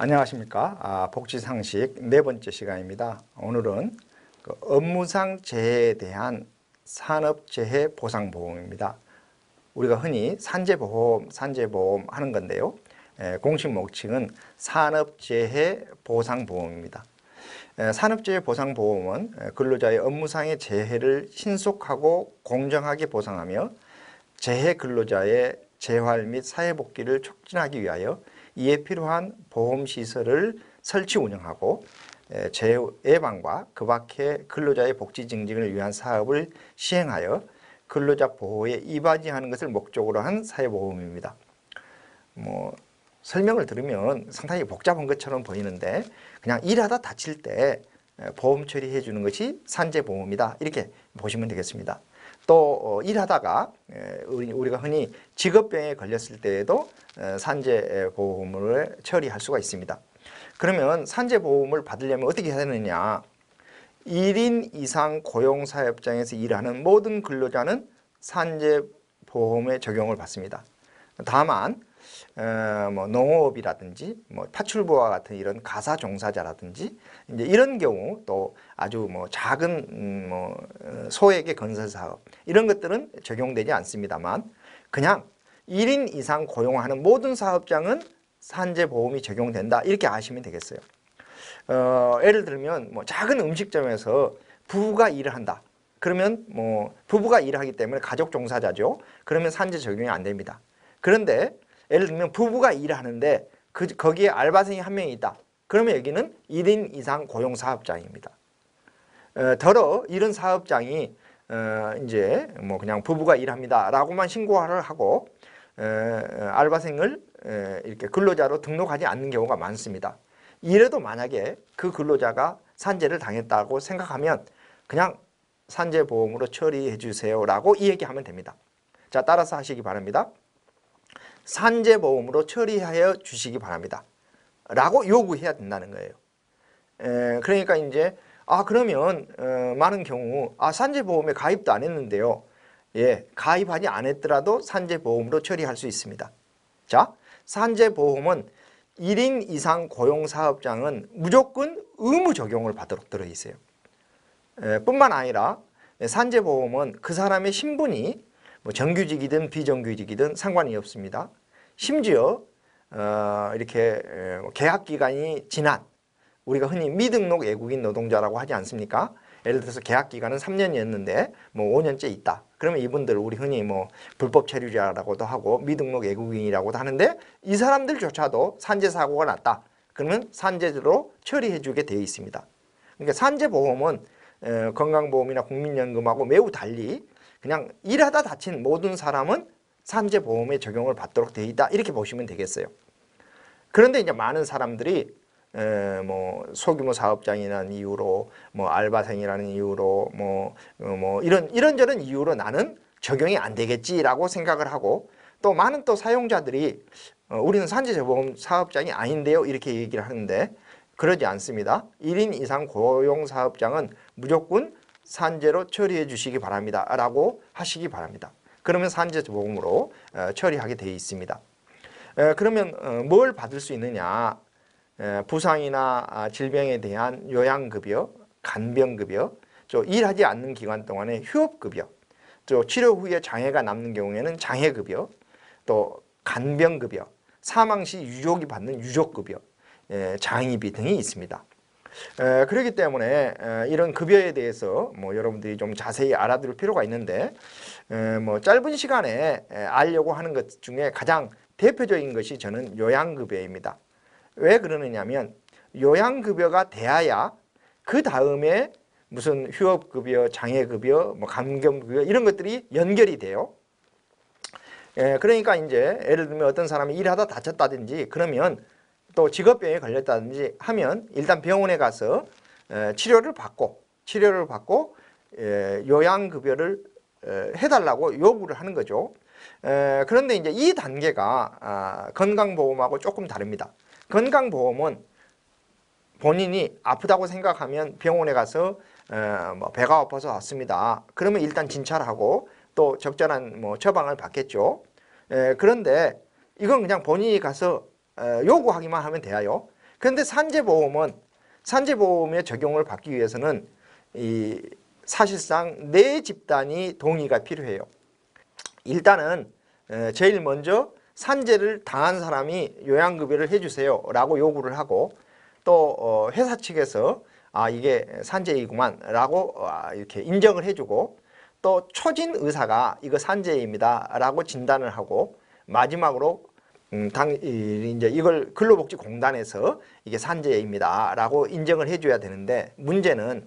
안녕하십니까. 복지상식 네 번째 시간입니다. 오늘은 업무상 재해에 대한 산업재해 보상보험입니다. 우리가 흔히 산재보험, 산재보험 하는 건데요. 공식 명칭은 산업재해 보상보험입니다. 산업재해 보상보험은 근로자의 업무상의 재해를 신속하고 공정하게 보상하며 재해 근로자의 재활 및 사회복귀를 촉진하기 위하여 이에 필요한 보험시설을 설치 운영하고 재해 예방과 그 밖의 근로자의 복지 증진을 위한 사업을 시행하여 근로자 보호에 이바지하는 것을 목적으로 한 사회보험입니다. 설명을 들으면 상당히 복잡한 것처럼 보이는데 그냥 일하다 다칠 때 보험 처리해 주는 것이 산재보험이다, 이렇게 보시면 되겠습니다. 또 일하다가 우리가 흔히 직업병에 걸렸을 때에도 산재보험을 처리할 수가 있습니다. 그러면 산재보험을 받으려면 어떻게 해야 되느냐? 1인 이상 고용사업장에서 일하는 모든 근로자는 산재보험의 적용을 받습니다. 다만 농업이라든지 파출부와 같은 이런 가사 종사자라든지 이제 이런 경우, 또 아주 작은 소액의 건설 사업, 이런 것들은 적용되지 않습니다만 그냥 1인 이상 고용하는 모든 사업장은 산재보험이 적용된다, 이렇게 아시면 되겠어요. 예를 들면 작은 음식점에서 부부가 일을 한다. 그러면 부부가 일을 하기 때문에 가족 종사자죠. 그러면 산재 적용이 안 됩니다. 그런데 예를 들면 부부가 일을 하는데 거기에 알바생이 한 명이 있다. 그러면 여기는 1인 이상 고용 사업장입니다. 더러 이런 사업장이 이제 그냥 부부가 일합니다 라고만 신고를 하고 알바생을 이렇게 근로자로 등록하지 않는 경우가 많습니다. 이래도 만약에 그 근로자가 산재를 당했다고 생각하면 그냥 산재보험으로 처리해 주세요 라고 이야기하면 됩니다. 자, 따라서 하시기 바랍니다. 산재보험으로 처리하여 주시기 바랍니다 라고 요구해야 된다는 거예요. 그러니까 이제 그러면 많은 경우 산재보험에 가입도 안 했는데요. 예, 가입하지 않았더라도 산재보험으로 처리할 수 있습니다. 자, 산재보험은 1인 이상 고용사업장은 무조건 의무 적용을 받도록 들어있어요. 뿐만 아니라 산재보험은 그 사람의 신분이 정규직이든 비정규직이든 상관이 없습니다. 심지어 이렇게 계약기간이 지난, 우리가 흔히 미등록 외국인 노동자라고 하지 않습니까? 예를 들어서 계약기간은 3년이었는데 5년째 있다. 그러면 이분들 우리 흔히 불법 체류자라고도 하고 미등록 외국인이라고도 하는데, 이 사람들조차도 산재사고가 났다. 그러면 산재로 처리해 주게 되어 있습니다. 그러니까 산재보험은 건강보험이나 국민연금하고 매우 달리 그냥 일하다 다친 모든 사람은 산재보험의 적용을 받도록 되어 있다, 이렇게 보시면 되겠어요. 그런데 이제 많은 사람들이 소규모 사업장이라는 이유로 알바생이라는 이유로 이런저런 이유로 나는 적용이 안 되겠지라고 생각을 하고, 또 많은 또 사용자들이 우리는 산재보험 사업장이 아닌데요, 이렇게 얘기를 하는데 그러지 않습니다. 1인 이상 고용사업장은 무조건 산재로 처리해 주시기 바랍니다 라고 하시기 바랍니다. 그러면 산재보험으로 처리하게 되어 있습니다. 그러면 뭘 받을 수 있느냐? 부상이나 질병에 대한 요양급여, 간병급여, 일하지 않는 기간 동안의 휴업급여, 또 치료 후에 장애가 남는 경우에는 장애급여, 또 간병급여, 사망 시 유족이 받는 유족급여, 장의비 등이 있습니다. 그렇기 때문에 이런 급여에 대해서 여러분들이 좀 자세히 알아둘 필요가 있는데, 짧은 시간에 알려고 하는 것 중에 가장 대표적인 것이 저는 요양급여입니다. 왜 그러느냐면 요양급여가 돼야 그 다음에 무슨 휴업급여, 장애급여, 감금급여 이런 것들이 연결이 돼요. 그러니까 이제 예를 들면 어떤 사람이 일하다 다쳤다든지 그러면 또 직업병에 걸렸다든지 하면 일단 병원에 가서 치료를 받고 요양급여를 해달라고 요구를 하는 거죠. 그런데 이제 이 단계가 건강보험하고 조금 다릅니다. 건강보험은 본인이 아프다고 생각하면 병원에 가서 배가 아파서 왔습니다. 그러면 일단 진찰을 하고 또 적절한 처방을 받겠죠. 그런데 이건 그냥 본인이 가서 요구하기만 하면 돼요. 그런데 산재보험의 적용을 받기 위해서는 사실상 네 집단이 동의가 필요해요. 일단은 제일 먼저 산재를 당한 사람이 요양급여를 해주세요 라고 요구를 하고, 또 회사 측에서 이게 산재이구만 라고 이렇게 인정을 해주고, 또 초진 의사가 이거 산재입니다 라고 진단을 하고, 마지막으로 이제 이걸 근로복지공단에서 이게 산재입니다 라고 인정을 해줘야 되는데, 문제는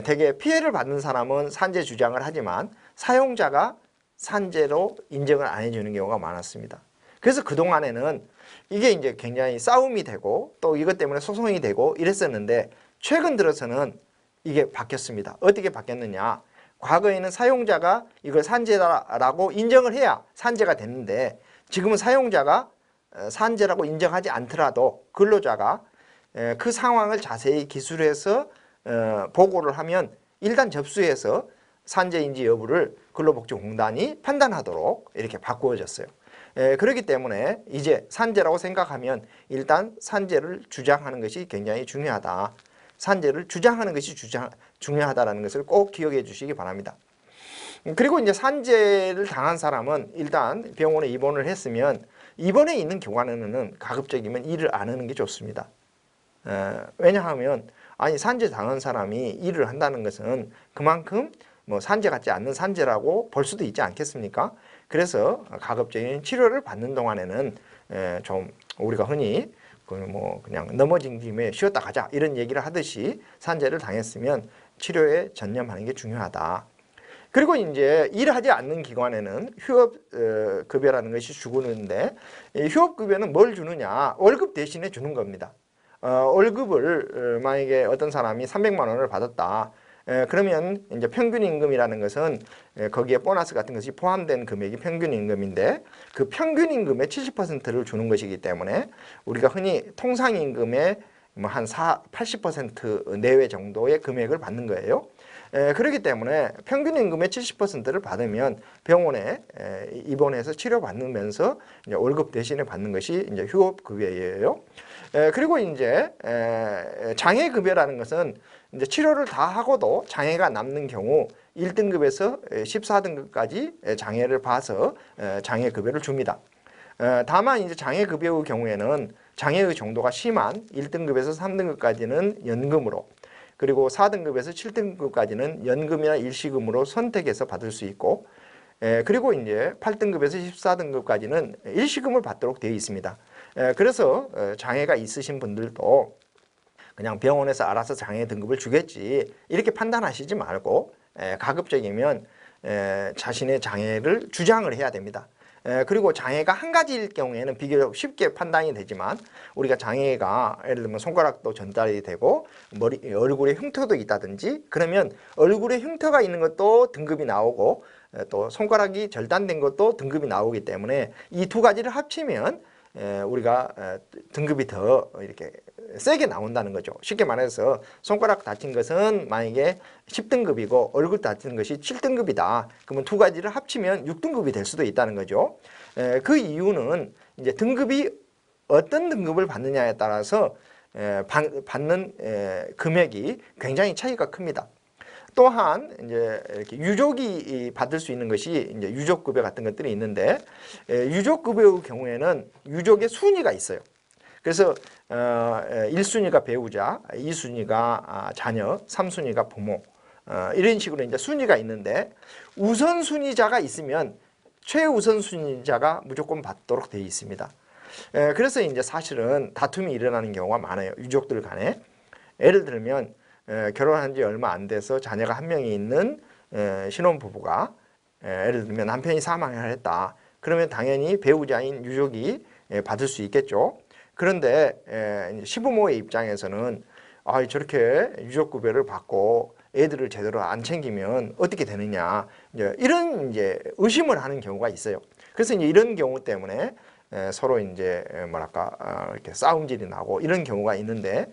되게 피해를 받는 사람은 산재 주장을 하지만 사용자가 산재로 인정을 안 해주는 경우가 많았습니다. 그래서 그동안에는 이게 이제 굉장히 싸움이 되고 또 이것 때문에 소송이 되고 이랬었는데, 최근 들어서는 이게 바뀌었습니다. 어떻게 바뀌었느냐? 과거에는 사용자가 이걸 산재라고 인정을 해야 산재가 됐는데, 지금은 사용자가 산재라고 인정하지 않더라도 근로자가 그 상황을 자세히 기술해서 보고를 하면 일단 접수해서 산재인지 여부를 근로복지공단이 판단하도록 이렇게 바꾸어졌어요. 그렇기 때문에 이제 산재라고 생각하면 일단 산재를 주장하는 것이 굉장히 중요하다. 산재를 주장하는 것이 중요하다는 것을 꼭 기억해 주시기 바랍니다. 그리고 이제 산재를 당한 사람은 일단 병원에 입원을 했으면, 입원해 있는 경우에는 가급적이면 일을 안 하는 게 좋습니다. 왜냐하면 산재 당한 사람이 일을 한다는 것은 그만큼 뭐 산재 같지 않는 산재라고 볼 수도 있지 않겠습니까? 그래서 가급적인 치료를 받는 동안에는 좀 우리가 흔히 그냥 넘어진 김에 쉬었다 가자 이런 얘기를 하듯이 산재를 당했으면 치료에 전념하는 게 중요하다. 그리고 이제 일하지 않는 기관에는 휴업급여라는 것이 주는데, 휴업급여는 뭘 주느냐? 월급 대신에 주는 겁니다. 월급을 만약에 어떤 사람이 300만 원을 받았다. 그러면 이제 평균임금이라는 것은 거기에 보너스 같은 것이 포함된 금액이 평균임금인데, 그 평균임금의 70%를 주는 것이기 때문에 우리가 흔히 통상임금의 한 80% 내외 정도의 금액을 받는 거예요. 그렇기 때문에 평균임금의 70%를 받으면 병원에 입원해서 치료받으면서 이제 월급 대신에 받는 것이 이제 휴업급여예요. 그리고 이제 장애급여라는 것은 이제 치료를 다 하고도 장애가 남는 경우 1등급에서 14등급까지 장애를 봐서 장애급여를 줍니다. 다만 이제 장애급여의 경우에는 장애의 정도가 심한 1등급에서 3등급까지는 연금으로, 그리고 4등급에서 7등급까지는 연금이나 일시금으로 선택해서 받을 수 있고, 그리고 이제 8등급에서 14등급까지는 일시금을 받도록 되어 있습니다. 그래서 장애가 있으신 분들도 그냥 병원에서 알아서 장애 등급을 주겠지 이렇게 판단하시지 말고 가급적이면 자신의 장애를 주장을 해야 됩니다. 그리고 장애가 한 가지일 경우에는 비교적 쉽게 판단이 되지만, 우리가 장애가 예를 들면 손가락도 전달이 되고 얼굴에 흉터도 있다든지 그러면 얼굴에 흉터가 있는 것도 등급이 나오고 또 손가락이 절단된 것도 등급이 나오기 때문에 이 두 가지를 합치면 우리가 등급이 더 이렇게 세게 나온다는 거죠. 쉽게 말해서 손가락 다친 것은 만약에 10등급이고 얼굴 다친 것이 7등급이다. 그러면 두 가지를 합치면 6등급이 될 수도 있다는 거죠. 그 이유는 이제 등급이 어떤 등급을 받느냐에 따라서 받는 금액이 굉장히 차이가 큽니다. 또한 이제 이렇게 유족이 받을 수 있는 것이 이제 유족급여 같은 것들이 있는데, 유족급여의 경우에는 유족의 순위가 있어요. 그래서 1순위가 배우자, 2순위가 자녀, 3순위가 부모, 이런 식으로 이제 순위가 있는데, 우선순위자가 있으면 최우선순위자가 무조건 받도록 되어 있습니다. 그래서 이제 사실은 다툼이 일어나는 경우가 많아요. 유족들 간에. 예를 들면 결혼한 지 얼마 안 돼서 자녀가 한 명이 있는 신혼부부가 예를 들면 남편이 사망을 했다. 그러면 당연히 배우자인 유족이 받을 수 있겠죠. 그런데 시부모의 입장에서는 저렇게 유족급여를 받고 애들을 제대로 안 챙기면 어떻게 되느냐, 이런 이제 의심을 하는 경우가 있어요. 그래서 이제 이런 경우 때문에 서로 이제 뭐랄까 이렇게 싸움질이 나고 이런 경우가 있는데,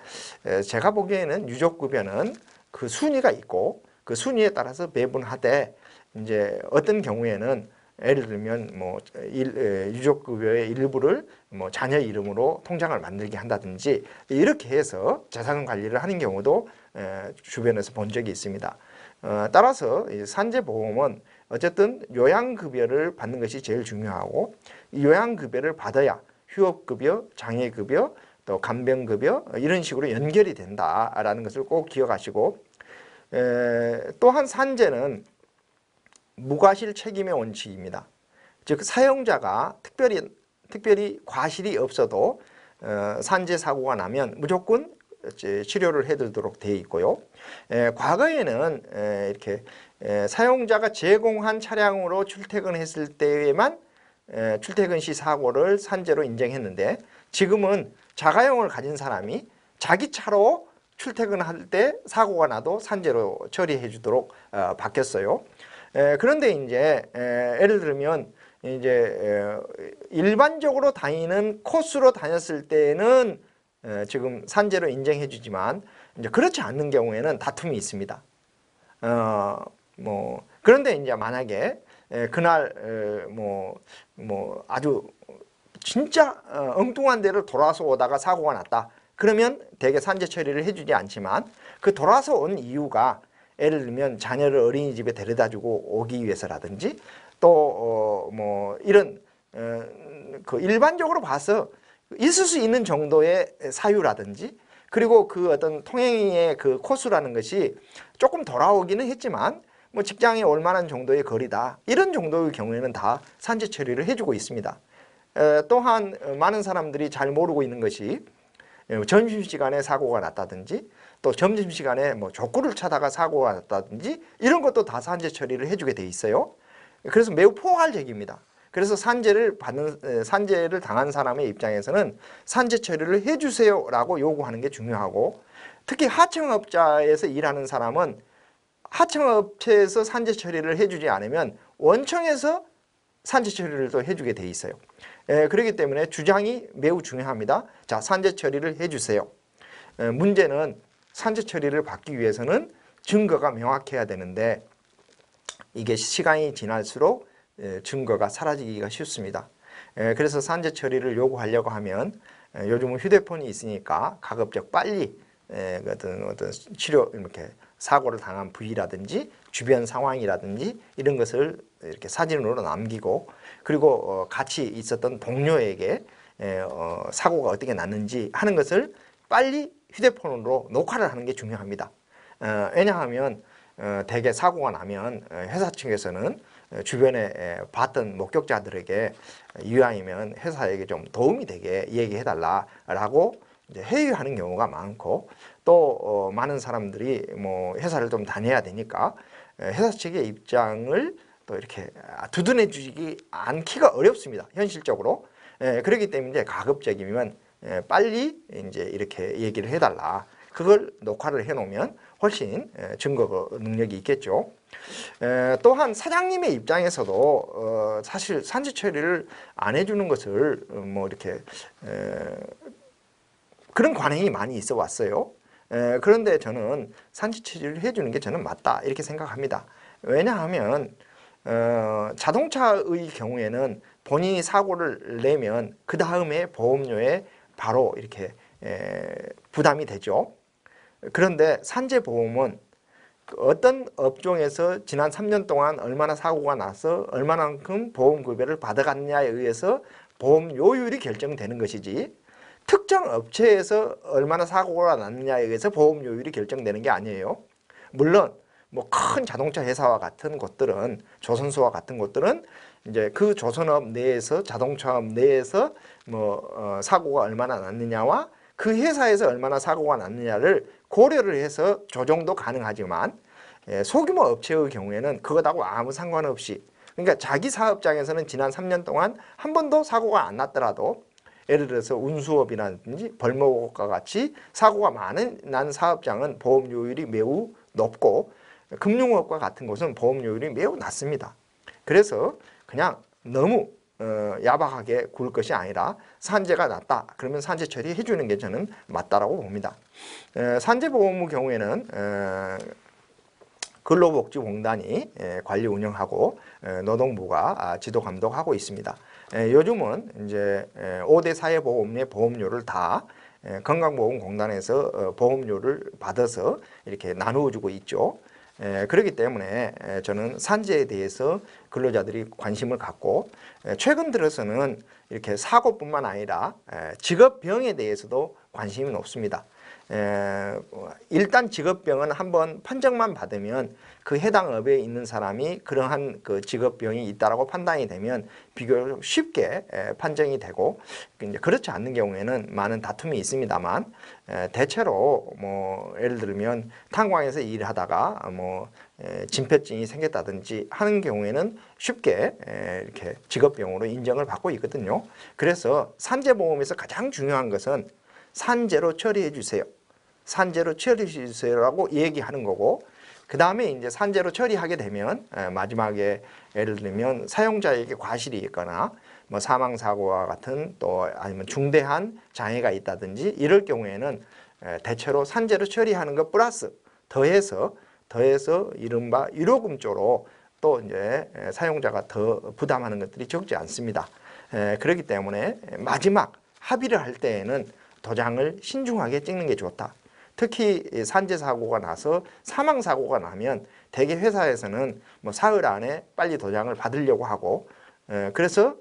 제가 보기에는 유족급여는 그 순위가 있고 그 순위에 따라서 배분하되, 이제 어떤 경우에는 예를 들면 뭐 유족급여의 일부를 뭐 자녀 이름으로 통장을 만들게 한다든지 이렇게 해서 재산 관리를 하는 경우도 주변에서 본 적이 있습니다. 따라서 산재보험은 어쨌든 요양급여를 받는 것이 제일 중요하고 이 요양급여를 받아야 휴업급여, 장애급여, 또 간병급여 이런 식으로 연결이 된다라는 것을 꼭 기억하시고 또한 산재는 무과실 책임의 원칙입니다. 즉 사용자가 특별히 과실이 없어도 산재 사고가 나면 무조건 치료를 해드리도록 되어 있고요. 과거에는 이렇게 사용자가 제공한 차량으로 출퇴근했을 때에만 출퇴근 시 사고를 산재로 인정했는데 지금은 자가용을 가진 사람이 자기 차로 출퇴근할 때 사고가 나도 산재로 처리해 주도록 바뀌었어요. 그런데 이제 예를 들면 이제 일반적으로 다니는 코스로 다녔을 때는 지금 산재로 인정해 주지만 이제 그렇지 않는 경우에는 다툼이 있습니다. 그런데 이제 만약에 그날 아주 진짜 엉뚱한 데를 돌아서 오다가 사고가 났다. 그러면 대개 산재 처리를 해주지 않지만 그 돌아서 온 이유가 예를 들면 자녀를 어린이집에 데려다주고 오기 위해서라든지 또 이런 그 일반적으로 봐서 있을 수 있는 정도의 사유라든지 그리고 그 어떤 통행의 그 코스라는 것이 조금 돌아오기는 했지만 뭐 직장에 올 만한 정도의 거리다 이런 정도의 경우에는 다 산재 처리를 해주고 있습니다. 또한 많은 사람들이 잘 모르고 있는 것이 점심시간에 사고가 났다든지 또 점심시간에 뭐 족구를 차다가 사고가 났다든지 이런 것도 다 산재 처리를 해주게 돼 있어요. 그래서 매우 포괄적입니다. 그래서 산재를 당한 사람의 입장에서는 산재 처리를 해주세요 라고 요구하는 게 중요하고 특히 하청업자에서 일하는 사람은 하청업체에서 산재 처리를 해주지 않으면 원청에서 산재 처리를 또 해주게 돼 있어요. 그렇기 때문에 주장이 매우 중요합니다. 자, 산재 처리를 해주세요. 문제는 산재 처리를 받기 위해서는 증거가 명확해야 되는데 이게 시간이 지날수록 증거가 사라지기가 쉽습니다. 그래서 산재 처리를 요구하려고 하면 요즘은 휴대폰이 있으니까 가급적 빨리 어떤 치료 이렇게 사고를 당한 부위라든지 주변 상황이라든지 이런 것을 이렇게 사진으로 남기고 그리고 같이 있었던 동료에게 사고가 어떻게 났는지 하는 것을 빨리 휴대폰으로 녹화를 하는 게 중요합니다. 왜냐하면 대개 사고가 나면 회사 측에서는 주변에 봤던 목격자들에게 이왕이면 회사에게 좀 도움이 되게 얘기해달라라고 이제 회유하는 경우가 많고 또 많은 사람들이 뭐 회사를 좀 다녀야 되니까 회사 측의 입장을 또 이렇게 두둔해 주지 않기가 어렵습니다. 현실적으로. 그렇기 때문에 가급적이면 빨리 이제 이렇게 얘기를 해달라. 그걸 녹화를 해놓으면 훨씬 증거 능력이 있겠죠. 또한 사장님의 입장에서도 사실 산재 처리를 안 해주는 것을 뭐 이렇게 그런 관행이 많이 있어 왔어요. 그런데 저는 산재 처리를 해주는 게 저는 맞다 이렇게 생각합니다. 왜냐하면 자동차의 경우에는 본인이 사고를 내면 그 다음에 보험료에 바로 이렇게 부담이 되죠. 그런데 산재보험은 어떤 업종에서 지난 3년 동안 얼마나 사고가 나서 얼마만큼 보험급여를 받아갔냐에 의해서 보험료율이 결정되는 것이지 특정 업체에서 얼마나 사고가 났느냐에 의해서 보험료율이 결정되는 게 아니에요. 물론 뭐 큰 자동차 회사와 같은 곳들은 조선소와 같은 곳들은 이제 그 조선업 내에서 자동차업 내에서 뭐 사고가 얼마나 났느냐와 그 회사에서 얼마나 사고가 났느냐를 고려를 해서 조정도 가능하지만 소규모 업체의 경우에는 그것하고 아무 상관없이 그러니까 자기 사업장에서는 지난 3년 동안 한 번도 사고가 안 났더라도 예를 들어서 운수업이라든지 벌목업과 같이 사고가 난 사업장은 보험료율이 매우 높고 금융업과 같은 곳은 보험료율이 매우 낮습니다. 그래서 그냥 너무 야박하게 굴 것이 아니라 산재가 났다. 그러면 산재 처리해 주는 게 저는 맞다라고 봅니다. 산재보험의 경우에는 근로복지공단이 관리 운영하고 노동부가 지도 감독하고 있습니다. 요즘은 이제 5대 사회보험의 보험료를 다 건강보험공단에서 보험료를 받아서 이렇게 나누어 주고 있죠. 그렇기 때문에 저는 산재에 대해서 근로자들이 관심을 갖고 최근 들어서는 이렇게 사고뿐만 아니라 직업병에 대해서도 관심이 높습니다. 일단 직업병은 한번 판정만 받으면 그 해당 업에 있는 사람이 그러한 그 직업병이 있다라고 판단이 되면 비교적 쉽게 판정이 되고, 이제 그렇지 않는 경우에는 많은 다툼이 있습니다만, 대체로 뭐 예를 들면 탄광에서 일하다가 뭐 진폐증이 생겼다든지 하는 경우에는 쉽게 이렇게 직업병으로 인정을 받고 있거든요. 그래서 산재보험에서 가장 중요한 것은 산재로 처리해 주세요. 산재로 처리해 주세요라고 얘기하는 거고, 그 다음에 이제 산재로 처리하게 되면 마지막에 예를 들면 사용자에게 과실이 있거나 뭐 사망사고와 같은 또 아니면 중대한 장애가 있다든지 이럴 경우에는 대체로 산재로 처리하는 것 플러스 더해서 이른바 유료금조로 또 이제 사용자가 더 부담하는 것들이 적지 않습니다. 그렇기 때문에 마지막 합의를 할 때에는 도장을 신중하게 찍는 게 좋다. 특히 산재 사고가 나서 사망 사고가 나면 대개 회사에서는 뭐 사흘 안에 빨리 도장을 받으려고 하고, 그래서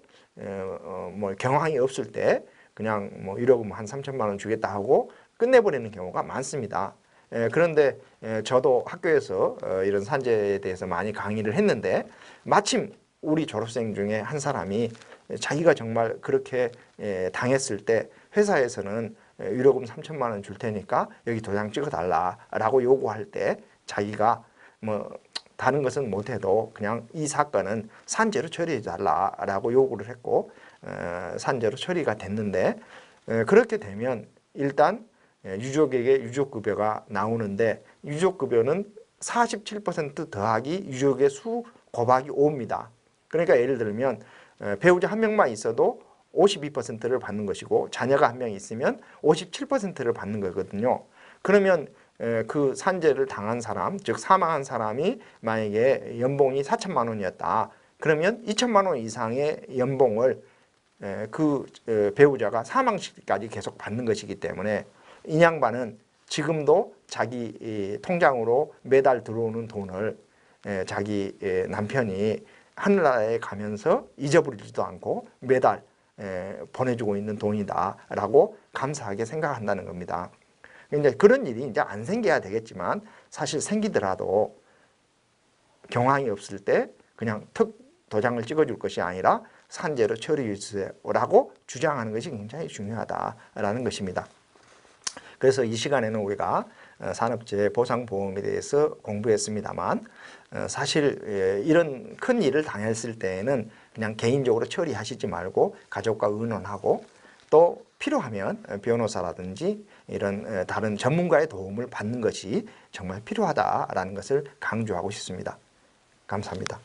뭐 경황이 없을 때 그냥 뭐 유료금 한 3천만 원 주겠다 하고 끝내버리는 경우가 많습니다. 그런데 저도 학교에서 이런 산재에 대해서 많이 강의를 했는데 마침 우리 졸업생 중에 한 사람이 자기가 정말 그렇게 당했을 때 회사에서는 유료금 3천만 원 줄 테니까 여기 도장 찍어달라라고 요구할 때 자기가 뭐 다른 것은 못해도 그냥 이 사건은 산재로 처리해달라라고 요구를 했고 산재로 처리가 됐는데, 그렇게 되면 일단 유족에게 유족급여가 나오는데 유족급여는 47% 더하기 유족의 수 곱하기 5입니다. 그러니까 예를 들면 배우자 한 명만 있어도 52%를 받는 것이고 자녀가 한 명 있으면 57%를 받는 거거든요. 그러면 그 산재를 당한 사람, 즉 사망한 사람이 만약에 연봉이 4천만 원이었다. 그러면 2천만 원 이상의 연봉을 그 배우자가 사망 시기까지 계속 받는 것이기 때문에 이 양반은 지금도 자기 통장으로 매달 들어오는 돈을 자기 남편이 하늘나라에 가면서 잊어버리지도 않고 매달 보내주고 있는 돈이다라고 감사하게 생각한다는 겁니다. 이제 그런 일이 이제 안 생겨야 되겠지만 사실 생기더라도 경황이 없을 때 그냥 특 도장을 찍어줄 것이 아니라 산재로 처리해 주세요라고 주장하는 것이 굉장히 중요하다라는 것입니다. 그래서 이 시간에는 우리가 산업재해 보상보험에 대해서 공부했습니다만 사실 이런 큰 일을 당했을 때에는 그냥 개인적으로 처리하시지 말고 가족과 의논하고 또 필요하면 변호사라든지 이런 다른 전문가의 도움을 받는 것이 정말 필요하다라는 것을 강조하고 싶습니다. 감사합니다.